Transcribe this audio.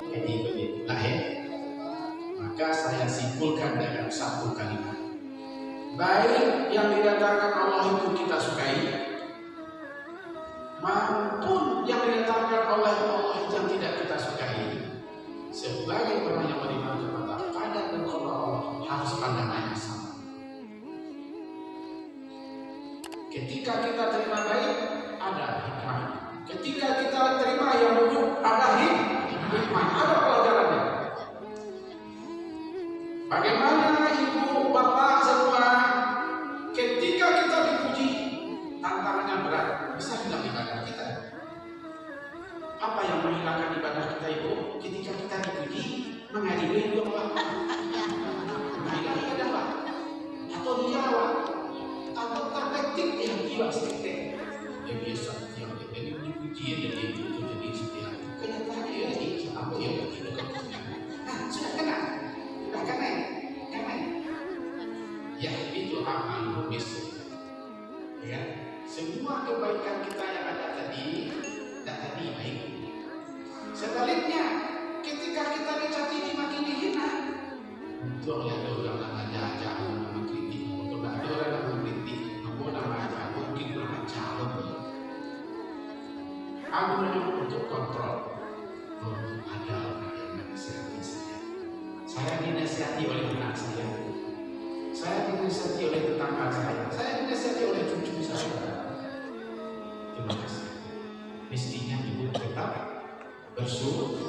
Jadi begitulah ya. Maka saya simpulkan dengan satu kalimat. Baik yang didatangkan Allah itu kita sukai, maupun yang didatangkan oleh Allah yang tidak kita sukai. Sebagai orang yang beriman kepada qadar dan qadar Allah harus pandangannya sama. Ketika kita terima baik, ada hikmah. Ketika kita terima yang buruk, ada hikmah, ada pelajarannya. Bagaimana ibu, bapak, semua, ketika kita dipuji, tantangannya berat, bisa hilang ibadah kita. Apa yang menghilangkan ibadah kita itu? Ketika kita dipuji, menghadiri Allah. Nah, ini ibadah Pak. Atau dijawab, atau taktik yang jiwa sedikit. Yang biasa yang jadi dipuji, jadi setia. Kenyataannya ya ini apa ya? Nah, sudah kena. Ya, itu amal rumis. Ya, semua kebaikan kita yang ada tadi, baik. Sebaliknya, ketika kita dicaci dimaki dihina, itu oleh orang namanya jauh nama kritik, atau ada orang nama kritik, nama namanya mungkin nama calon. Aku mencoba untuk kontrol. Ada orang yang menasihati saya. Saya dinasihati oleh anak saya. Saya dinasihati oleh tetangga saya dinasihati oleh cucu saya. Terima kasih. Mestinya ibu tetap bersyukur